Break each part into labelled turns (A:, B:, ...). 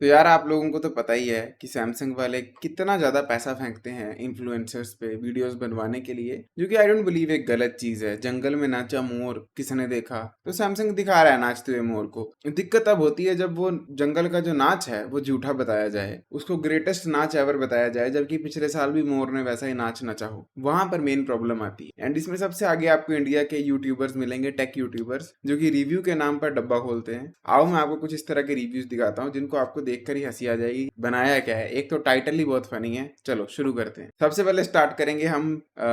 A: तो यार आप लोगों को तो पता ही है कि सैमसंग वाले कितना ज्यादा पैसा फेंकते हैं इन्फ्लुएंसर्स पे वीडियोस बनवाने के लिए, जो कि आई डोंट बिलीव एक गलत चीज है। जंगल में नाचा मोर किसने देखा, तो सैमसंग दिखा रहा है नाचते हुए मोर को। दिक्कत अब होती है जब वो जंगल का जो नाच है वो झूठा बताया जाए, उसको ग्रेटेस्ट नाच एवर बताया जाए, जबकि पिछले साल भी मोर ने वैसा ही नाच नचा हो। वहां पर मेन प्रॉब्लम आती है। एंड इसमें सबसे आगे आपको इंडिया के यूट्यूबर्स मिलेंगे, टेक यूट्यूबर्स, जो कि रिव्यू के नाम पर डब्बा खोलते हैं। आओ मैं आपको कुछ इस तरह के रिव्यूज दिखाता हूँ जिनको आपको देखकर ही हंसी आ जाएगी। बनाया क्या है, एक तो टाइटल ही बहुत फनी है। चलो शुरू करते हैं। सबसे पहले स्टार्ट करेंगे हम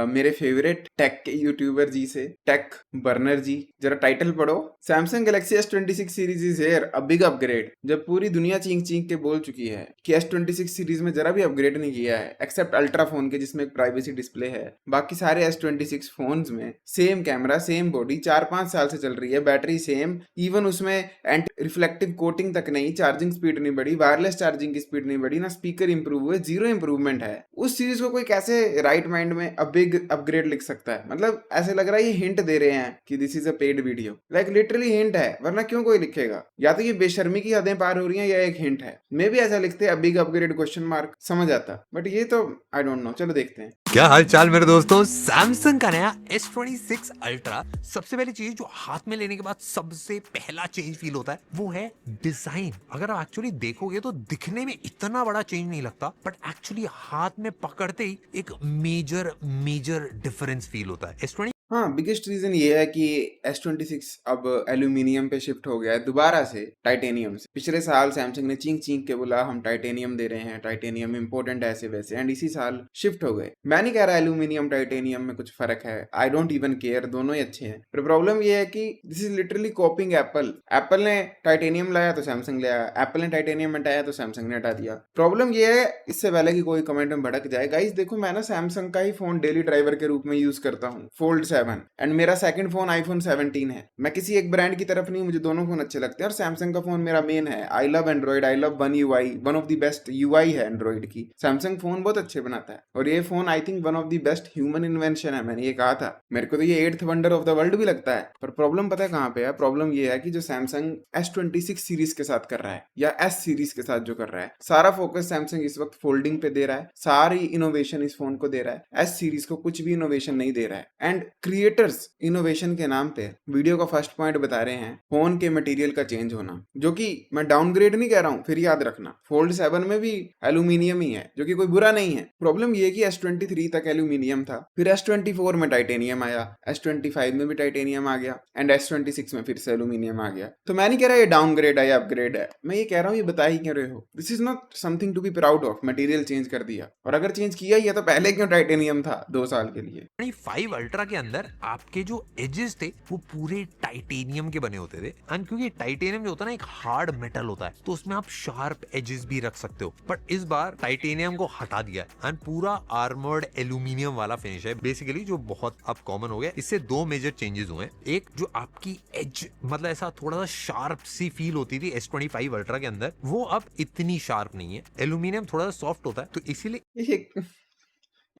A: मेरे फेवरेट टेक के यूट्यूबर जी से, टेक बर्नर जी। जरा टाइटल पढ़ो। Samsung Galaxy S26 series is here, a big upgrade. जब पूरी दुनिया चीख चीख के बोल चुकी है कि S26 सीरीज में जरा भी अपग्रेड नहीं किया है एक्सेप्ट अल्ट्रा फोन के, जिसमें एक प्राइवेसी डिस्प्ले है, बाकी सारे S26 फोन्स में सेम कैमरा, सेम बॉडी, 4-5 साल से चल रही है, बैटरी सेम, इवन उसमें एंटी रिफ्लेक्टिव कोटिंग तक नहीं, चार्जिंग स्पीड नहीं बढ़ी, वायरलेस चार्जिंग की स्पीड नहीं बढ़ी, ना स्पीकर इंप्रूव हुए, जीरो इंप्रूवमेंट है। उस सीरीज को कोई कैसे राइट माइंड में अ बिग अपग्रेड लिख सकता है? मतलब ऐसे लग रहा है ये हिंट दे रहे हैं कि this is a paid video. Like literally hint है, वरना क्यों कोई लिखेगा? या तो ये बेशर्मी की हदें पार हो रही हैं या एक हिंट है। मे भी ऐसा लिखते a big upgrade question mark, समझ आता, बट ये तो आई डोंट नो। चलो देखते हैं।
B: क्या हाल चाल मेरे दोस्तों। सैमसंग का नया S26 अल्ट्रा, सबसे पहली चीज जो हाथ में लेने के बाद सबसे पहला चेंज फील होता है वो है डिजाइन। अगर आप एक्चुअली देखोगे तो दिखने में इतना बड़ा चेंज नहीं लगता, बट एक्चुअली हाथ में पकड़ते ही एक मेजर मेजर डिफरेंस फील होता है। S20
A: हाँ, बिगेस्ट रीजन ये है कि S26 अब एल्यूमिनियम पे शिफ्ट हो गया है दोबारा से टाइटेनियम से। पिछले साल सैमसंग ने चीख चीख के बोला हम टाइटेनियम दे रहे हैं, टाइटेनियम इंपॉर्टेंट ऐसे वैसे, एंड इसी साल शिफ्ट हो गए। मैं नहीं कह रहा एल्यूमिनियम टाइटेनियम में कुछ फर्क है, आई डोंट इवन केयर, दोनों ही अच्छे हैं। पर प्रॉब्लम ये है कि this is literally कॉपिंग Apple. Apple ने टाइटेनियम लाया तो सैमसंग ले आया, एप्पल ने टाइटेनियम हटाया तो सैमसंग ने हटा दिया। प्रॉब्लम ये है, इससे पहले कि कोई कमेंट में भड़क जाए, गाइस देखो मैं ना सैमसंग का ही फोन डेली ड्राइवर के रूप में यूज करता हूँ, फोल्ड 7, एंड मेरा सेकंड फोन आईफोन 17 है। मैं किसी एक ब्रांड की तरफ नहीं, मुझे दोनों फोन अच्छे लगते हैं और सैमसंग का फोन मेरा मेन है। I love Android, I love one UI, one of the best UI है एंड्रॉइड की। सैमसंग फोन बहुत अच्छे बनाता है और ये phone I think one of the best human invention है। मैंने ये कहा था, मेरे को तो ये eighth wonder of the world भी लगता है। पर प्रॉब्लम पता है कहाँ पे है? प्रॉब्लम ये है कि जो सैमसंग S26 सीरीज के साथ कर रहा है या S सीरीज के साथ जो कर रहा है, सारा फोकस सैमसंग इस वक्त फोल्डिंग पे दे रहा है, सारी इनोवेशन इस फोन को दे रहा है। S सीरीज को कुछ भी इनोवेशन नहीं दे रहा है। एंड क्रिएटर्स इनोवेशन के नाम पे वीडियो का फर्स्ट पॉइंट बता रहे हैं फोन के मटेरियल का चेंज होना, जो कि मैं डाउनग्रेड नहीं कह रहा हूं, फिर याद रखना फोल्ड 7 में भी एल्यूमिनियम ही है, जो कि कोई बुरा नहीं है। प्रॉब्लम ये कि S23 तक एल्यूमिनियम था, फिर S24 में टाइटेनियम आया, S25 में भी टाइटेनियम आ गया, एंड S26 में फिर से एल्यूमिनियम आ गया। तो मैं नहीं कह रहा ये डाउनग्रेड है या अपग्रेड है, मैं ये कह रहा हूँ ये बता ही क्यों रहे हो? This is not something to be proud of. Material change कर दिया, और अगर चेंज किया ही है तो पहले क्यों टाइटेनियम था 2 साल के लिए?
B: 5 अल्ट्रा के अंदर आपके जो एजेस थे वो पूरे टाइटेनियम के बने होते थे, एंड क्योंकि टाइटेनियम जो होता है ना एक हार्ड मेटल होता है, तो उसमें आप शार्प एजेस भी रख सकते हो। बट इस बार टाइटेनियम को हटा दिया है एंड पूरा आर्मर्ड एल्यूमिनियम वाला फिनिश है बेसिकली, जो बहुत अब कॉमन हो गया। इससे दो मेजर चेंजेस हुए हैं। एक, जो आपकी एज मतलब ऐसा थोड़ा सा शार्प सी फील होती थी S25 अल्ट्रा के अंदर, वो अब इतनी शार्प नहीं है। एल्यूमिनियम थोड़ा सा सॉफ्ट होता है, तो इसीलिए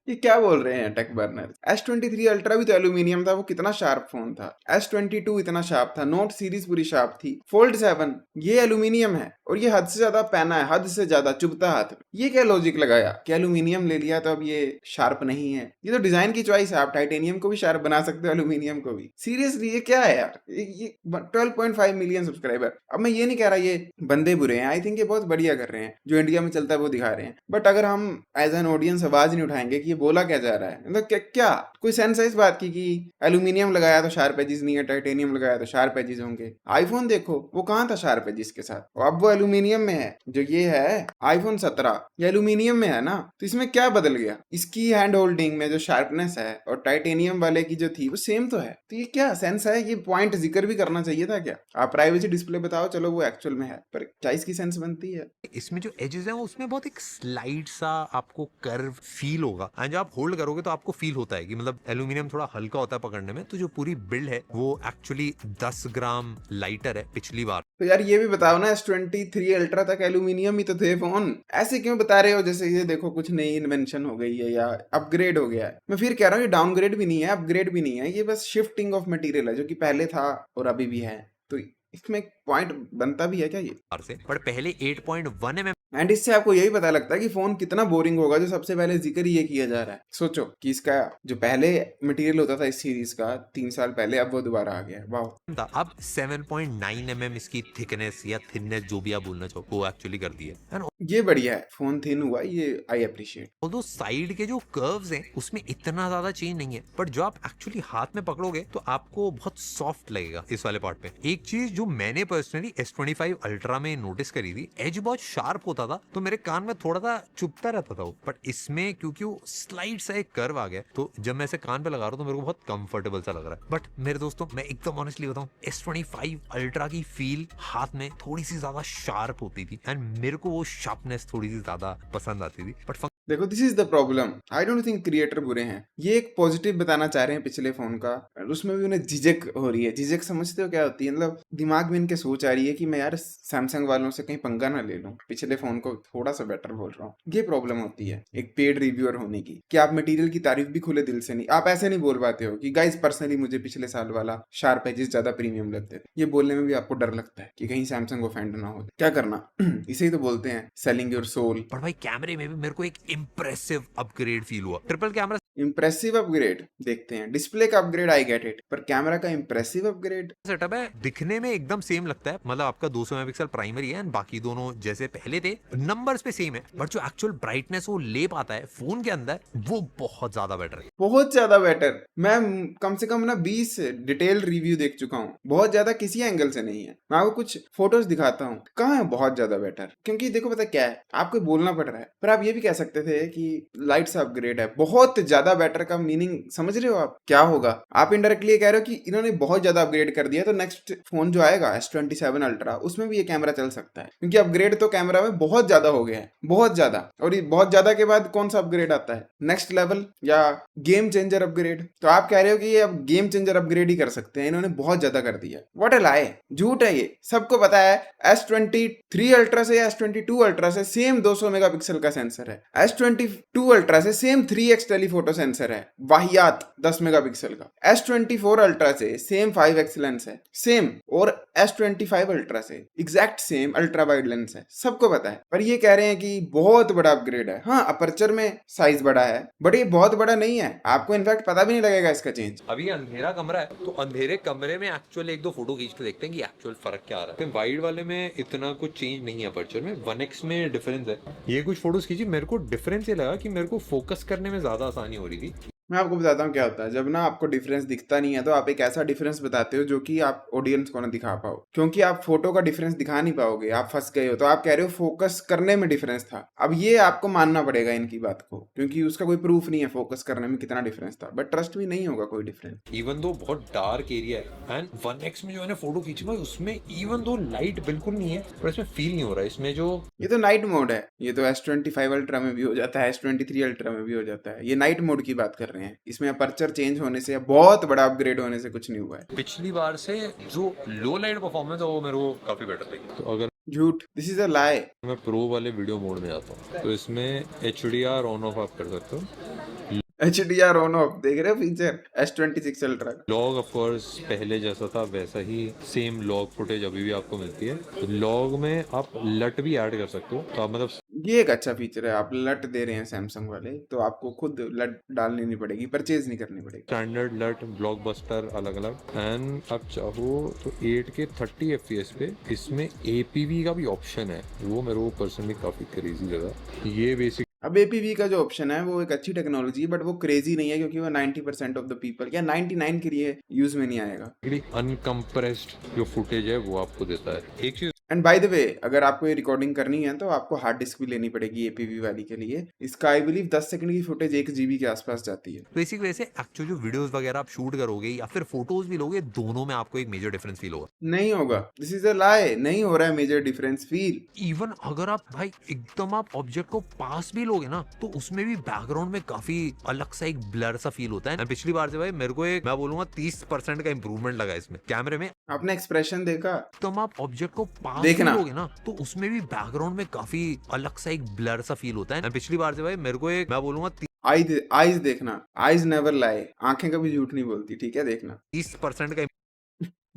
A: ये क्या बोल रहे हैं टेक बर्नर? S23 अल्ट्रा भी तो एल्यूमिनियम था, वो कितना शार्प फोन था। S22 इतना शार्प था, नोट सीरीज पूरी शार्प थी, फोल्ड 7 ये एल्यूमिनियम है और ये हद से ज्यादा पैना है, हद से ज्यादा चुभता हाथ में। ये क्या लॉजिक लगाया कि एल्यूमिनियम ले लिया तो अब ये शार्प नहीं है? ये तो डिजाइन की चॉइस है, आप टाइटेनियम को भी शार्प बना सकते हो, एल्यूमिनियम को भी। सीरियसली ये क्या है यार? ये 12.5 मिलियन सब्सक्राइबर। अब मैं ये नहीं कह रहा ये बंदे बुरे हैं, आई थिंक ये बहुत बढ़िया कर रहे हैं, जो इंडिया में चलता है वो दिखा रहे हैं। बट अगर हम एज एन ऑडियंस आवाज नहीं उठाएंगे कि ये बोला क्या जा रहा है, मतलब क्या कोई सेंस है इस बात की कि एल्यूमिनियम लगाया तो शार्प एजेस नहीं है, टाइटेनियम लगाया तो शार्प एजेस होंगे? आईफोन देखो वो कहाँ था शार्प एजेस के साथ, और अब वो एल्यूमिनियम में है। जो ये है आईफोन 17 ये एल्यूमिनियम में है ना, तो इसमें क्या बदल गया? इसकी हैंड होल्डिंग में जो शार्पनेस है और टाइटेनियम वाले की जो थी वो सेम तो है। तो ये क्या सेंस है? ये पॉइंट जिक्र भी करना चाहिए था क्या? आप प्राइवेसी डिस्प्ले बताओ, चलो वो एक्चुअल में है, पर क्या इसकी सेंस बनती है?
B: इसमें जो एजेस हैं वो उसमें बहुत एक स्लाइड सा आपको कर्व फील होगा, एंड जब आप होल्ड करोगे तो आपको फील होता है कि मतलब एल्यूमिनियम थोड़ा हल्का होता है पकड़ने में, तो जो पूरी बिल्ड है वो एक्चुअली 10 ग्राम लाइटर है पिछली बार।
A: तो यार ये भी बताओ ना, S23 अल्ट्रा तक एल्यूमिनियम ही तो थे फोन, ऐसे क्यों बता रहे हो जैसे ये देखो कुछ नई इन्वेंशन हो गई है या अपग्रेड हो गया है? मैं फिर कह रहा हूँ ये डाउनग्रेड भी नहीं है, अपग्रेड भी नहीं है, ये बस शिफ्टिंग ऑफ मटेरियल है, जो कि पहले था और अभी भी है। तो इसमें एक पॉइंट बनता भी है क्या ये?
B: से, पर पहले 8.1 mm
A: एंड इससे आपको यही पता लगता है कि फोन कितना बोरिंग होगा जो सबसे पहले जिक्र ये किया जा रहा है। सोचो कि इसका जो पहले मटेरियल होता था इस सीरीज का 3 साल पहले, अब वो दोबारा आ गया है। वाह।
B: था, अब 7.9 mm इसकी थिकनेस या थिननेस जो भी आप बोलना चाहो वो एक्चुअली कर दी है। एंड
A: ये बढ़िया है, फोन थिन हुआ, ये आई अप्रिशिएट।
B: ऑल्दो साइड के जो कर्व्स हैं उसमें इतना ज्यादा चेंज नहीं है, बट जो आप एक्चुअली हाथ में पकड़ोगे तो आपको बहुत सॉफ्ट लगेगा इस वाले पार्ट पे। एक चीज जो मैंने पर्सनली S25 अल्ट्रा में नोटिस करी थी, एज बहुत शार्प होता था तो मेरे कान में थोड़ा सा चुभता रहता था वो, बट इसमें क्योंकि वो स्लाइड सा एक कर्व आ गया तो जब मैं इसे कान पे लगा रहा हूँ तो मेरे को बहुत कंफर्टेबल सा लग रहा है। बट मेरे दोस्तों मैं एकदम ऑनेस्टली बताऊं, S25 अल्ट्रा की फील हाथ में थोड़ी सी ज्यादा शार्प होती थी एंड मेरे को वो शार्पनेस थोड़ी सी ज्यादा पसंद आती थी। बट
A: देखो, this is the problem. I don't think creator बुरे हैं, ये एक पॉजिटिव बताना चाह रहे हैं पिछले फोन का, और उसमें भी उन्हें झिझक हो रही है। झिझक समझते हो क्या होती है? मतलब दिमाग में इनके सोच आ रही है कि मैं यार सैमसंग वालों से कहीं पंगा ना ले लूं, पिछले फोन को थोड़ा सा बेटर बोल रहा हूँ। ये प्रॉब्लम होती है एक पेड रिव्यूअर होने की, कि आप मटेरियल की तारीफ भी खुले दिल से नहीं, आप ऐसे नहीं बोल पाते हो कि गाइस पर्सनली मुझे पिछले साल वाला शार्प एजेस ज्यादा प्रीमियम लगते थे। ये बोलने में भी आपको डर लगता है कि कहीं सैमसंग ऑफेंड ना हो। क्या करना इसे ही तो बोलते हैं सेलिंग योर सोल।
B: पर भाई कैमरे में भी मेरे को एक इम्प्रेसिव अपग्रेड फील हुआ। ट्रिपल कैमरा
A: इंप्रेसिव अपग्रेड देखते हैं, डिस्प्ले का अपग्रेड आई गेट इट, पर कैमरा का इंप्रेसिव अपग्रेड।
B: सेटअप है, दिखने में एकदम सेम लगता है, मतलब आपका 200 मेगापिक्सल प्राइमरी है एंड बाकी दोनों जैसे पहले थे नंबर्स पे सेम है, बट जो एक्चुअल ब्राइटनेस वो ले पाता है फोन के अंदर वो बहुत ज्यादा बेटर है।
A: बहुत ज्यादा बेटर। मैं कम से कम ना 20 डिटेल रिव्यू देख चुका हूँ, बहुत ज्यादा किसी एंगल से नहीं है। मैं आपको कुछ फोटोज दिखाता हूँ, कहाँ है बहुत ज्यादा बेटर। क्योंकि देखो पता क्या है, आपको बोलना पड़ रहा है, पर आप ये भी कह सकते थे कि लाइट सा अपग्रेड है। बहुत ज्यादा बेटर का मीनिंग समझ रहे हो आप क्या होगा? आप इनडायरेक्टली ये कह रहे हो कि इन्होंने बहुत ज्यादा अपग्रेड कर दिया, तो नेक्स्ट फोन जो आएगा S27 अल्ट्रा उसमें भी ये कैमरा चल सकता है, क्योंकि अपग्रेड तो कैमरा में बहुत ज्यादा हो गया है, बहुत ज्यादा। और ये बहुत ज्यादा के बाद कौन सा अपग्रेड आता है? नेक्स्ट लेवल या गेम चेंजर अपग्रेड। तो आप कह रहे हो कि ये अब गेम चेंजर अपग्रेड ही कर सकते हैं, इन्होंने बहुत ज्यादा कर दिया। व्हाट अ लाई, झूठ है ये, सबको पता है। S23 अल्ट्रा से या S22 अल्ट्रा से सेम 200 मेगापिक्सल का सेंसर है, S22 अल्ट्रा से सेम 3x टेलीफोटो सेंसर है, वाहियात 10 मेगापिक्सल का। S24 अल्ट्रा से सेम 5x लेंस है, सेम। और S25 अल्ट्रा से exact same ultra wide lens है, सबको पता है। पर ये कह रहे हैं कि बहुत बड़ा अपग्रेड है। हाँ, अपर्चर में साइज बड़ा है, बट ये बहुत बड़ा नहीं है, आपको इनफैक्ट पता भी नहीं लगेगा इसका चेंज।
B: अभी अंधेरा कमरा है तो अंधेरे कमरे में एक्चुअल एक दो फोटो खींच के देखते हैं कि एक्चुअल फर्क क्या आ रहा है। वाइड वाले में इतना कुछ चेंज नहीं है, अपर्चर में 1x में डिफरेंस है। ये कुछ फोटोज खींची, मेरे को डिफरेंस ये लगा कि मेरे को फोकस करने में ज्यादा आसानी हो रही थी।
A: मैं आपको बताता हूँ क्या होता है। जब ना आपको डिफरेंस दिखता नहीं है तो आप एक ऐसा डिफरेंस बताते हो जो कि आप ऑडियंस को ना दिखा पाओ, क्योंकि आप फोटो का डिफरेंस दिखा नहीं पाओगे, आप फंस गए हो। तो आप कह रहे हो फोकस करने में डिफरेंस था। अब ये आपको मानना पड़ेगा इनकी बात को, क्योंकि उसका कोई प्रूफ नहीं है फोकस करने में कितना डिफरेंस था, बट ट्रस्ट भी नहीं होगा कोई डिफरेंस।
B: इवन दो बहुत डार्क एरिया है एंड 1x में जो मैंने फोटो खींची भाई उसमें इवन दो लाइट बिल्कुल नहीं है, पर इसमें फील नहीं हो रहा है। इसमें जो
A: ये तो नाइट मोड है, ये तो S25 अल्ट्रा में भी हो जाता है, S23 अल्ट्रा में भी हो जाता है। ये नाइट मोड की बात कर रहे हैं, इसमें अपर्चर चेंज होने से या बहुत बड़ा अपग्रेड होने से कुछ नहीं हुआ है।
B: पिछली बार से जो लो लाइट परफॉर्मेंस है वो मेरे को काफी बेटर लगी। तो अगर
A: झूठ, दिस इज अ लाई।
B: मैं प्रो वाले वीडियो मोड में जाता हूँ तो इसमें HDR ऑन ऑफ आप कर सकते हो।
A: HDR ऑन ऑफ देख रहे हो फीचर S26 अल्ट्रा का।
B: लॉग ऑफ कोर्स पहले जैसा था वैसा ही सेम लॉग फुटेज अभी भी आपको मिलती है। तो लॉग में आप लट भी ऐड कर सकते हो, तो आप मतलब
A: ये एक अच्छा फीचर है, आप लट दे रहे हैं सैमसंग वाले, तो आपको खुद लट डालनी नहीं पड़ेगी, परचेज नहीं करनी पड़ेगी।
B: स्टैंडर्ड लट, ब्लॉकबस्टर अलग अलग। एंड आप चाहो तो 8K 30 FPS पे इसमें APV का भी ऑप्शन है, वो मेरे को पर्सनली काफी क्रेजी लगा। ये बेसिक
A: अब APV का जो ऑप्शन है वो एक अच्छी टेक्नोलॉजी है, बट वो क्रेजी नहीं है, क्योंकि वो 90% ऑफ द पीपल या 99 के लिए यूज में नहीं आएगा।
B: अनकम्प्रेस्ड जो फुटेज है वो आपको देता है। एक चीज
A: एंड बाय द वे, अगर आपको ये रिकॉर्डिंग करनी है तो आपको हार्ड डिस्क भी लेनी पड़ेगी APV वाली के लिए। इसका आई बिलीव 10 सेकंड की फुटेज 1 GB के आसपास जाती है।
B: तो इसी वजह से एक्चुअल जो वीडियोस वगैरह आप शूट करोगे या फिर फोटोज भी लोगे, दोनों में आपको एक मेजर डिफरेंस फील होगा।
A: नहीं होगा, दिस इज अ लाई, नहीं हो रहा है मेजर डिफरेंस फील।
B: इवन अगर आप भाई एकदम आप ऑब्जेक्ट को पास भी लोगे ना तो उसमें भी बैकग्राउंड में काफी अलग सा एक ब्लर सा फील होता है। And पिछली बार से भाई मेरे को एक मैं बोलूंगा 30% का इंप्रूवमेंट लगा इसमें कैमरे में।
A: आपने एक्सप्रेशन देखा?
B: एकदम आप ऑब्जेक्ट को पास
A: देखना।
B: भी लोगे ना तो उसमें भी बैकग्राउंड में काफी अलग सा एक ब्लर सा फील होता है। And पिछली बार से भाई मेरे को एक मैं बोलूंगा
A: आईज देखना, आईज नेवर लाई, आंखें कभी झूठ नहीं बोलती, ठीक है? देखना
B: 30% का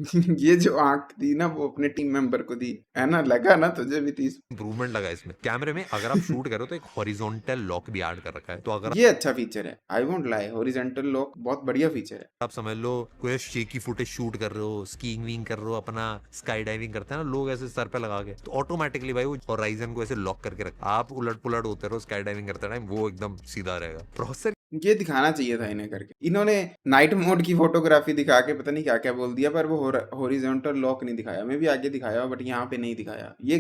A: ये जो आंख दी ना वो अपने टीम मेंबर को दी है ना, लगा ना तुझे भी 30।
B: इंप्रूवमेंट लगा इसमें। कैमरे में अगर आप शूट करो तो एक हॉरिजॉन्टल लॉक भी ऐड कर रखा है, तो अगर
A: ये अच्छा फीचर है, I won't lie, horizontal lock बहुत बढ़िया फीचर है।
B: आप समझ लो कोई शेकी फुटेज शूट कर रहे हो, स्कीइंग विंग कर रहे हो, अपना स्काई डाइविंग करते हैं ना लोग ऐसे सर पे लगा के, तो ऑटोमेटिकली भाई वो हॉराइजन को ऐसे लॉक करके रख, आप उलट पुलट होते रहो स्काई डाइविंग करते टाइम, वो एकदम सीधा रहेगा। प्रोसेसर
A: ये दिखाना चाहिए था इन्हें करके। इन्होंने नाइट मोड की फोटोग्राफी दिखा के पता नहीं क्या क्या बोल दिया, पर वो हॉरिजॉन्टल लॉक नहीं दिखाया। मैं भी आगे दिखाया बट यहाँ पे नहीं दिखाया। ये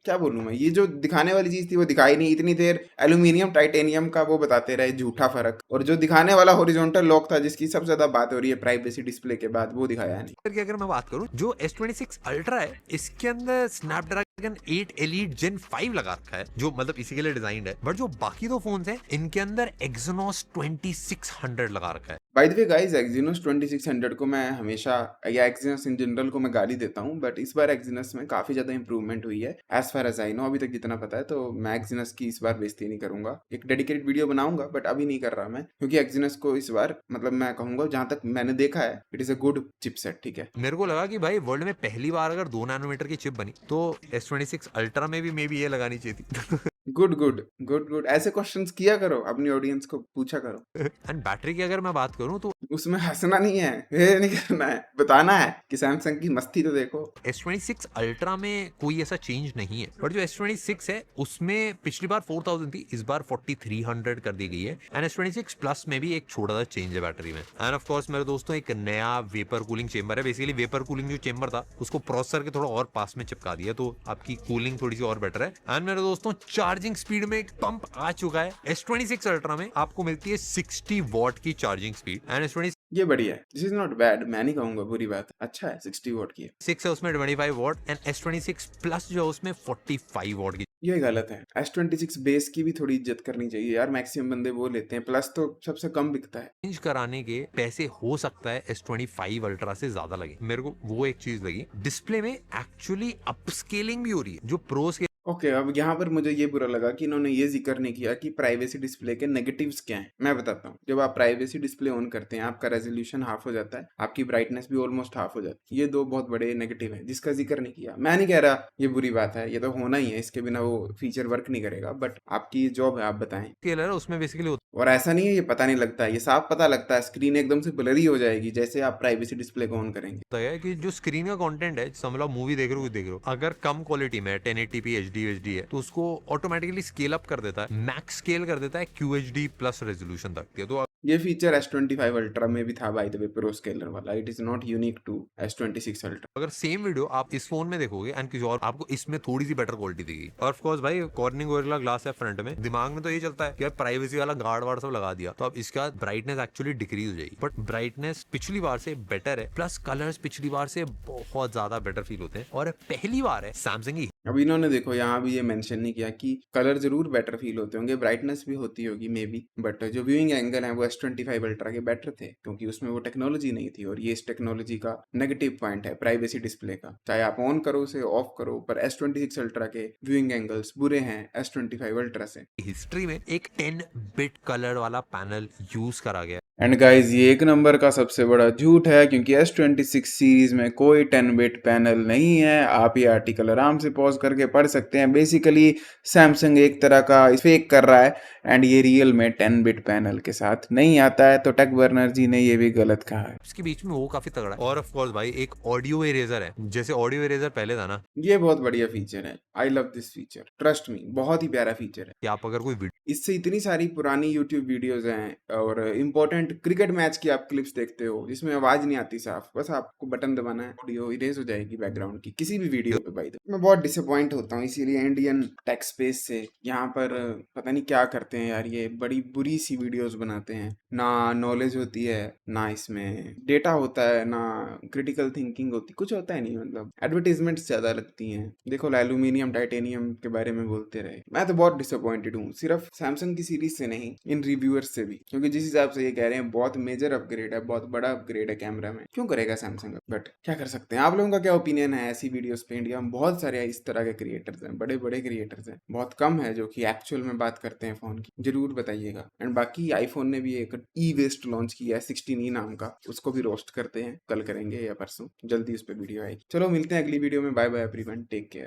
A: क्या बोलूं मैं, ये जो दिखाने वाली चीज थी वो दिखाई नहीं। इतनी देर एल्यूमिनियम टाइटेनियम का वो बताते रहे झूठा फर्क, और जो दिखाने वाला हॉरिजॉन्टल लॉक था जिसकी सबसे ज्यादा बात हो रही है प्राइवेसी डिस्प्ले के बाद, वो दिखाया नहीं।
B: की अगर मैं बात करूं, जो S26 अल्ट्रा है इसके अंदर स्नैपड्रैगन 8 एलीट जेन 5 लगा रखा है, जो मतलब इसी के लिए डिजाइंड है। बट जो बाकी दो फोन्स हैं इनके अंदर Exynos 2600 लगा रखा है।
A: Bye the way guys, Exynos 2600 को मैं हमेशा, या एक्जीनोस इन जनरल को मैं गाली देता हूँ, बट इस बार एक्जीनोस में काफी ज्यादा इंप्रूवमेंट हुई है as far as I know, अभी तक जितना पता है। तो मैं एक्जीनोस की इस बार बेइज्जती नहीं करूंगा, एक डेडिकेटेड वीडियो बनाऊंगा बट अभी नहीं कर रहा मैं, क्योंकि एक्जीनोस को इस बार मतलब मैं कहूंगा जहां तक मैंने देखा है it is a good chipset, ठीक है।
B: मेरे को लगा कि भाई वर्ल्ड में पहली बार अगर 2 नैनोमीटर की चिप बनी तो S26 अल्ट्रा में भी मे बी ये लगानी चाहिए थी।
A: गुड गुड गुड गुड, ऐसे क्वेश्चंस किया करो, अपनी ऑडियंस को पूछा करो।
B: एंड बैटरी की अगर मैं बात करूं तो
A: उसमें हंसना नहीं है, ये नहीं करना है, बताना है कि सैमसंग की मस्ती तो देखो।
B: S26 अल्ट्रा में कोई ऐसा चेंज नहीं है, बट जो S26 है उसमें पिछली बार 4000 थी, इस बार 4300 कर दी गई है। एंड S26 प्लस में भी एक छोटा सा चेंज है बैटरी में। एंड ऑफ कोर्स मेरे दोस्तों एक नया वेपर कूलिंग चेंबर है। बेसिकली वेपर कूलिंग जो चेंबर था उसको प्रोसेसर के थोड़ा और पास में चिपका दिया, तो आपकी कूलिंग थोड़ी सी और बेटर है। एंड मेरे दोस्तों चार्जिंग स्पीड में एक पंप आ चुका है। S26 अल्ट्रा में आपको मिलती है 60 वॉट की चार्जिंग स्पीड, एंड S26
A: ये बढ़िया है, दिस इज नॉट बैड, मैं नहीं कहूंगा बुरी बात, अच्छा है। 60 वॉट की है,
B: है उसमें 25 वॉट, एंड S26 प्लस जो है उसमें 45 वॉट की।
A: ये गलत है। S26 बेस की भी थोड़ी इज्जत करनी चाहिए यार, मैक्सिमम बंदे वो लेते हैं, प्लस तो सबसे कम बिकता है।
B: चेंज कराने के पैसे हो सकता है S25 अल्ट्रा से ज्यादा लगे। मेरे को वो एक चीज लगी, डिस्प्ले में एक्चुअली अपस्केलिंग भी हो रही है जो प्रोस के।
A: ओके, अब यहाँ पर मुझे ये बुरा लगा कि इन्होंने ये जिक्र नहीं किया कि प्राइवेसी डिस्प्ले के नेगेटिव्स क्या हैं। मैं बताता हूँ, जब आप प्राइवेसी डिस्प्ले ऑन करते हैं आपका रेजोल्यूशन हाफ हो जाता है, आपकी ब्राइटनेस भी ऑलमोस्ट हाफ हो जाती है। ये दो बहुत बड़े नेगेटिव हैं जिसका जिक्र नहीं किया। मैं नहीं कह रहा ये बुरी बात है, ये तो होना ही है, इसके बिना वो फीचर वर्क नहीं करेगा, बट आपकी जॉब है, आप बताएं।
B: स्केलर है उसमें बेसिकली
A: और ऐसा नहीं है ये पता नहीं लगता है, ये साफ पता लगता है, स्क्रीन एकदम से ब्लरी हो जाएगी जैसे आप प्राइवेसी डिस्प्ले को ऑन करेंगे।
B: होता है कि जो स्क्रीन का कंटेंट है, समझ लो मूवी देख रहे हो कुछ देख रहे हो, अगर कम क्वालिटी में 1080p HD है तो उसको ऑटोमेटिकली स्केल अप कर देता है, मैक्स स्केल कर देता है QHD प्लस रेजोल्यूशन तक। तो
A: ये फीचर S25 अल्ट्रा में भी था by the way, pro scaler वाला। It is not unique to S26 ultra.
B: अगर सेम वीडियो आप इस फोन में देखोगे एंड किसी और, आपको इसमें थोड़ी सी बेटर क्वालिटी देगी। और ऑफ कोर्स भाई कॉर्निंग गोरिल्ला ग्लास है फ्रंट में, दिमाग में तो ये चलता है कि यार प्राइवेसी वाला गार्ड वार्ड सब लगा दिया तो अब इसके बाद ब्राइटनेस एक्चुअली डिक्रीज हो जाएगी, बट ब्राइटनेस पिछली बार से बेटर है, प्लस कलर्स पिछली बार से बहुत ज्यादा बेटर फील होते हैं, और पहली बार है सैमसंग ही।
A: अब इन्होंने देखो यहाँ भी ये मेंशन नहीं किया कि कलर जरूर बेटर फील होते होंगे, ब्राइटनेस भी होती होगी मे बी, बट जो व्यूइंग एंगल है वो S25 अल्ट्रा के बेटर थे, क्योंकि उसमें वो टेक्नोलॉजी नहीं थी। और ये इस टेक्नोलॉजी का नेगेटिव पॉइंट है प्राइवेसी डिस्प्ले का, चाहे आप ऑन करो उसे ऑफ करो, पर S26 अल्ट्रा के व्यूइंग एंगल्स बुरे हैं S25 अल्ट्रा से।
B: हिस्ट्री में एक 10 बिट कलर वाला पैनल यूज करा गया।
A: एंड गाइज ये एक नंबर का सबसे बड़ा झूठ है, क्योंकि S26 सीरीज में कोई 10 बिट पैनल नहीं है। आप ये आर्टिकल आराम से पॉज करके पढ़ सकते हैं। बेसिकली सैमसंग एक तरह का फेक कर रहा है, एंड ये रियल में 10 बिट पैनल के साथ नहीं आता है। तो टेक बर्नर जी ने ये भी गलत कहा है।
B: इसके बीच में वो काफी तगड़ा है। और ऑफ कोर्स भाई एक ऑडियो इरेजर है, जैसे ऑडियो इरेजर पहले था ना,
A: ये बहुत बढ़िया फीचर है। I love this feature, trust me, बहुत ही प्यारा फीचर है।
B: कि आप अगर कोई
A: इससे इतनी सारी पुरानी यूट्यूब वीडियोस हैं और इम्पोर्टेंट क्रिकेट मैच की आप क्लिप्स देखते हो जिसमें आवाज नहीं आती साफ, बस आपको बटन दबाना है, ऑडियो इरेज हो जाएगी बैकग्राउंड की किसी भी वीडियो पे। भाई मैं बहुत डिसअपॉइंट होता हूँ इसीलिए इंडियन टेक स्पेस से। यहाँ पर पता नहीं क्या करते हैं यार, ये बड़ी बुरी सी वीडियोस बनाते हैं, ना नॉलेज होती है, ना इसमें डेटा होता है, ना क्रिटिकल थिंकिंग होती, कुछ होता है नहीं। मतलब एडवर्टीजमेंट्स ज्यादा लगती हैं। देखो एल्यूमिनियम टाइटेनियम के बारे में बोलते रहे। मैं तो बहुत डिसअपॉइंटेड हूँ, सिर्फ सैमसंग की सीरीज से नहीं, इन रिव्यूअर्स से भी, क्योंकि जिस हिसाब से ये कह रहे हैं बहुत मेजर अपग्रेड है, बहुत बड़ा अपग्रेड है कैमरा में, क्यों करेगा सैमसंग? बट क्या कर सकते हैं। आप लोगों का क्या ओपिनियन है ऐसी वीडियोस पे? इंडिया में बहुत सारे इस तरह के क्रिएटर्स हैं, बड़े बड़े क्रिएटर्स हैं, बहुत कम है जो कि एक्चुअल में बात करते हैं फोन की। की, जरूर बताइएगा। एंड बाकी आईफोन ने भी एक ई वेस्ट लॉन्च किया है 16E नाम का, उसको भी रोस्ट करते हैं, कल करेंगे या परसों, जल्दी उस पर वीडियो आएगी। चलो मिलते हैं अगली वीडियो में, bye bye everyone, take care.